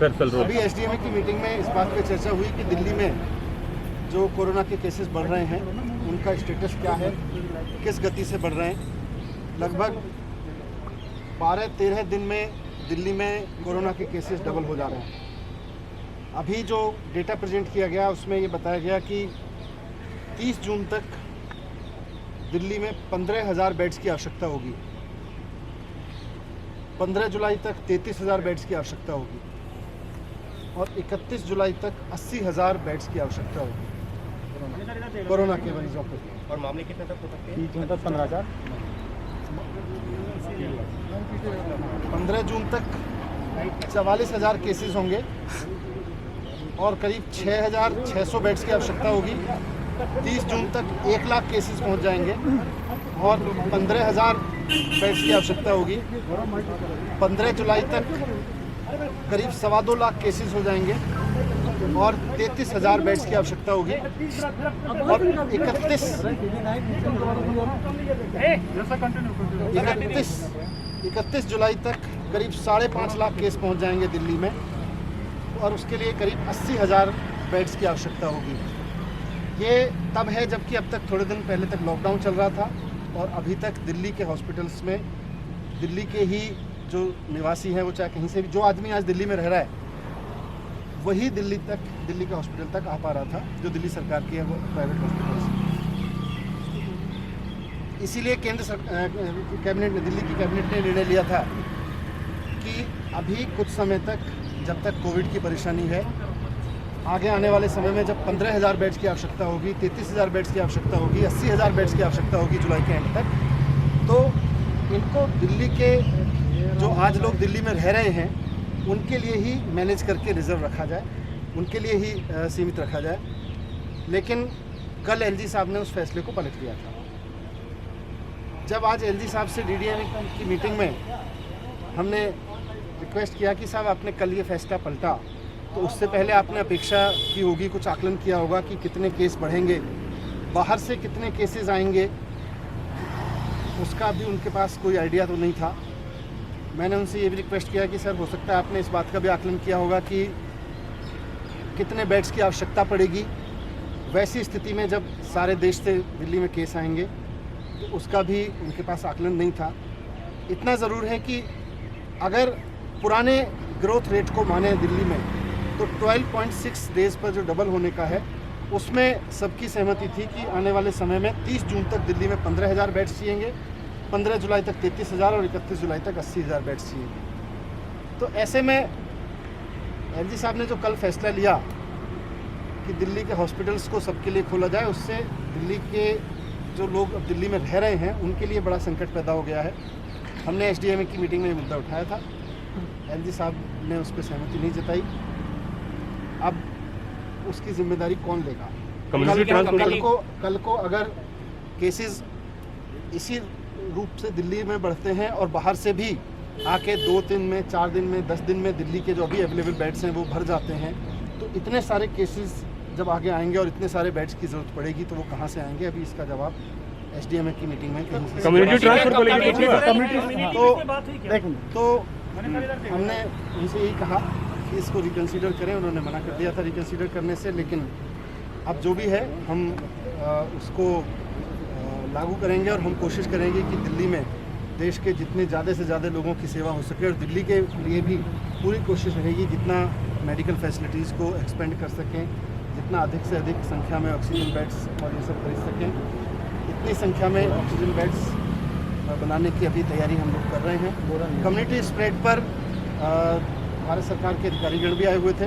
अभी एसडीएम की मीटिंग में इस बात पे चर्चा हुई कि दिल्ली में जो कोरोना के केसेस बढ़ रहे हैं उनका स्टेटस क्या है, किस गति से बढ़ रहे हैं। लगभग 12-13 दिन में दिल्ली में कोरोना के केसेस डबल हो जा रहे हैं। अभी जो डेटा प्रेजेंट किया गया उसमें ये बताया गया कि 30 जून तक दिल्ली में 15,000 बेड्स की आवश्यकता होगी, 15 जुलाई तक 33,000 बेड्स की आवश्यकता होगी और 31 जुलाई तक 80,000 बेड्स की आवश्यकता होगी कोरोना के मरीजों को। और मामले कितने तक हो सकते हैं? 15,000। 15 जून तक 44,000 केसेस होंगे और करीब 6,600 बेड्स की आवश्यकता होगी। 30 जून तक 1 लाख केसेस पहुंच जाएंगे और 15,000 बेड्स की आवश्यकता होगी। 15 जुलाई तक करीब 2.25 लाख केसेस हो जाएंगे और 33,000 बेड्स की आवश्यकता होगी और 31 जुलाई तक करीब 5.5 लाख केस पहुंच जाएंगे दिल्ली में और उसके लिए करीब 80,000 बेड्स की आवश्यकता होगी। ये तब है जबकि अब तक थोड़े दिन पहले तक लॉकडाउन चल रहा था और अभी तक दिल्ली के हॉस्पिटल्स में दिल्ली के ही जो निवासी हैं, वो चाहे कहीं से भी, जो आदमी आज दिल्ली में रह रहा है वही दिल्ली के हॉस्पिटल तक आ पा रहा था, जो दिल्ली सरकार की है वो प्राइवेट हॉस्पिटल्स। इसीलिए दिल्ली की कैबिनेट ने निर्णय लिया था कि अभी कुछ समय तक, जब तक कोविड की परेशानी है, आगे आने वाले समय में जब 15,000 बेड्स की आवश्यकता होगी, 33,000 बेड्स की आवश्यकता होगी, 80,000 बेड्स की आवश्यकता होगी जुलाई के एंड तक, तो इनको दिल्ली के जो आज लोग दिल्ली में रह रहे हैं उनके लिए ही मैनेज करके रिजर्व रखा जाए, उनके लिए ही सीमित रखा जाए। लेकिन कल एलजी साहब ने उस फैसले को पलट लिया था। जब आज एलजी साहब से डीडीएम की मीटिंग में हमने रिक्वेस्ट किया कि साहब आपने कल ये फैसला पलटा, तो उससे पहले आपने अपेक्षा की होगी, कुछ आकलन किया होगा कि कितने केस बढ़ेंगे, बाहर से कितने केसेस आएंगे, उसका भी उनके पास कोई आइडिया तो नहीं था। मैंने उनसे ये भी रिक्वेस्ट किया कि सर हो सकता है आपने इस बात का भी आकलन किया होगा कि कितने बेड्स की आवश्यकता पड़ेगी वैसी स्थिति में जब सारे देश से दिल्ली में केस आएंगे, तो उसका भी उनके पास आकलन नहीं था। इतना ज़रूर है कि अगर पुराने ग्रोथ रेट को माने दिल्ली में, तो 12.6 डेज़ पर जो डबल होने का है उसमें सबकी सहमति थी कि आने वाले समय में 30 जून तक दिल्ली में 15,000 बेड्स चाहिए, 15 जुलाई तक 33,000 और 31 जुलाई तक 80,000 बेड्स चाहिए। तो ऐसे में एलजी साहब ने जो कल फैसला लिया कि दिल्ली के हॉस्पिटल्स को सबके लिए खोला जाए, उससे दिल्ली के जो लोग अब दिल्ली में रह रहे हैं उनके लिए बड़ा संकट पैदा हो गया है। हमने एसडीएम की मीटिंग में ये मुद्दा उठाया था, एलजी साहब ने उस पर सहमति नहीं जताई। अब उसकी जिम्मेदारी कौन लेगा? कल को अगर केसेस इसी रूप से दिल्ली में बढ़ते हैं और बाहर से भी आके 2 दिन में, 4 दिन में, 10 दिन में दिल्ली के जो अभी अवेलेबल बेड्स हैं वो भर जाते हैं, तो इतने सारे केसेस जब आगे आएंगे और इतने सारे बेड्स की ज़रूरत पड़ेगी तो वो कहाँ से आएंगे? अभी इसका जवाब एसडीएम की मीटिंग में कहीं से कम्युनिटी ट्रांसफर को लेकर तो हमने उनसे यही कहा कि इसको रिकंसीडर करें। उन्होंने मना कर दिया था रिकंसीडर करने से, लेकिन अब जो भी है हम उसको लागू करेंगे और हम कोशिश करेंगे कि दिल्ली में देश के जितने ज़्यादा से ज़्यादा लोगों की सेवा हो सके और दिल्ली के लिए भी पूरी कोशिश रहेगी जितना मेडिकल फैसिलिटीज़ को एक्सपेंड कर सकें, जितना अधिक से अधिक संख्या में ऑक्सीजन बेड्स और ये सब खरीद सकें। इतनी संख्या में ऑक्सीजन बेड्स बनाने की अभी तैयारी हम लोग कर रहे हैं। कम्युनिटी स्प्रेड पर भारत सरकार के अधिकारीगण भी आए हुए थे।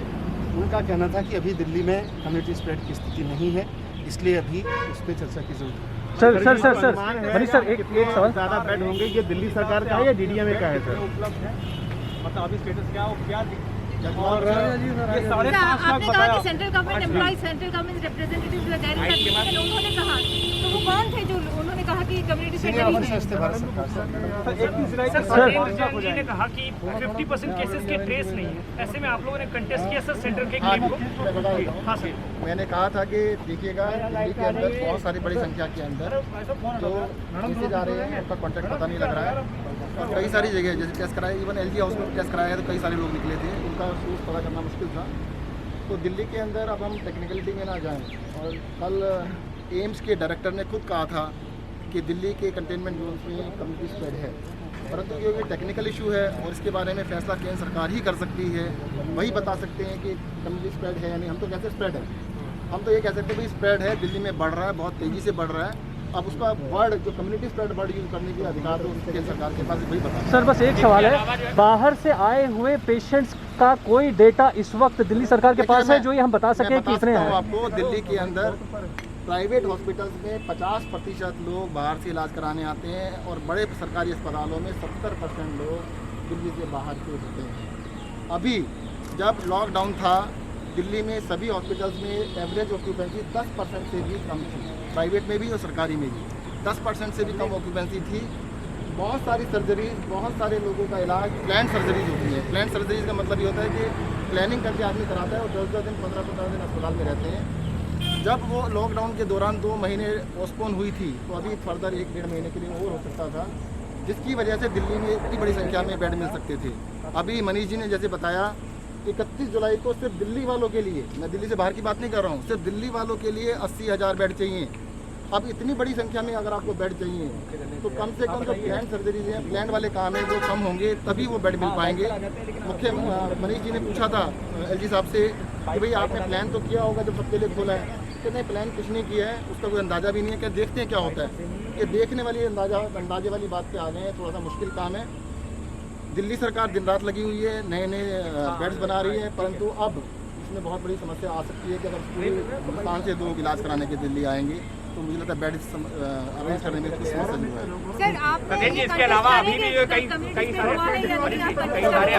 उनका कहना था कि अभी दिल्ली में कम्युनिटी स्प्रेड की स्थिति नहीं है, इसलिए अभी उस पर चर्चा की जरूरत है। सर एक सवाल, ज़्यादा बेड होंगे, ये दिल्ली सरकार का है या डीडीएम का है सर? मतलब अभी स्टेटस क्या हो, क्या और आपने कहा कि central government employ, central government representatives उन्होंने कहा, तो वो कौन थे जो उन्होंने कहा कि कम्युनिटी सीनियर ऑफिसर्स थे भारत सरकार से। जी ने कहा कि 50% केसेस के ट्रेस नहीं है, ऐसे में आप लोगों ने कंटेस्ट किया सर सेंटर के क्लेम को? हाँ सर, मैंने कहा था कि देखिएगा दिल्ली के अंदर बहुत सारी बड़ी संख्या के अंदर जो केसेज आ रहे हैं उनका कॉन्टैक्ट पता नहीं लग रहा है। और कई सारी जगह जैसे टेस्ट कराया, इवन LG हाउस में टेस्ट कराया है तो कई सारे लोग निकले थे, उनका सोर्स पता करना मुश्किल था। तो दिल्ली के अंदर अब हम टेक्निकलिटी में ना जाएं, और कल एम्स के डायरेक्टर ने खुद कहा था कि दिल्ली के कंटेनमेंट जोन्स में कम्युनिटी स्प्रेड है, परंतु क्योंकि टेक्निकल इशू है और इसके बारे में फैसला केंद्र सरकार ही कर सकती है, वही बता सकते हैं कि कम्युनिटी स्प्रेड है या नहीं। हम तो कैसे स्प्रेड है, हम तो ये कह सकते हैं भाई स्प्रेड है, दिल्ली में बढ़ रहा है, बहुत तेज़ी से बढ़ रहा है। अब उसका वर्ड जो कम्युनिटी स्प्रेड वर्ड यूज़ करने के अधिकार तो केंद्र सरकार के पास वही बता। सर बस एक सवाल है, बाहर से आए हुए पेशेंट्स का कोई डेटा इस वक्त दिल्ली सरकार के पास है जो ये हम बता सकें कितने हैं? आपको दिल्ली के अंदर प्राइवेट हॉस्पिटल्स में 50% लोग बाहर से इलाज कराने आते हैं और बड़े सरकारी अस्पतालों में 70% लोग दिल्ली से बाहर के होते हैं। अभी जब लॉकडाउन था दिल्ली में सभी हॉस्पिटल्स में एवरेज ऑक्यूपेंसी 10% से भी कम थी, प्राइवेट में भी और सरकारी में भी 10% से भी कम ऑक्यूपेंसी थी। बहुत सारी सर्जरीज, बहुत सारे लोगों का इलाज प्लान सर्जरीज होती है। प्लान सर्जरीज का मतलब ये होता है कि प्लानिंग करके आदमी कराता है और 10 दिन 15 दिन अस्पताल में रहते हैं। जब वो लॉकडाउन के दौरान 2 महीने पोस्टपोन हुई थी तो अभी फर्दर 1-1.5 महीने के लिए और हो सकता था, जिसकी वजह से दिल्ली में इतनी बड़ी संख्या में बेड मिल सकते थे। अभी मनीष जी ने जैसे बताया 31 जुलाई को सिर्फ दिल्ली वालों के लिए, मैं दिल्ली से बाहर की बात नहीं कर रहा हूँ, सिर्फ दिल्ली वालों के लिए 80,000 बेड चाहिए। अब इतनी बड़ी संख्या में अगर आपको बेड चाहिए तो कम से कम जो प्लान सर्जरीज हैं, प्लान वाले काम है वो कम होंगे तभी वो बेड मिल पाएंगे। मुख्य मनीष जी ने पूछा था LG साहब से कि भाई आपने प्लान तो किया होगा जब सबके लिए खोला है, कि नहीं प्लान कुछ नहीं किया है, उसका कोई अंदाज़ा भी नहीं है, कि देखते हैं क्या होता है। ये देखने वाली अंदाजे वाली बात पे आ गए हैं, थोड़ा सा मुश्किल काम है। दिल्ली सरकार दिन रात लगी हुई है, नए बेड्स बना रही है, परंतु अब इसमें बहुत बड़ी समस्या आ सकती है कि अगर पूरे हिंदुस्तान से लोग इलाज कराने के दिल्ली आएंगे तो मुझे लगता है बेड अरेंज करने में कुछ समस्या नहीं है। सर आप इसके अलावा अभी भी कई सारे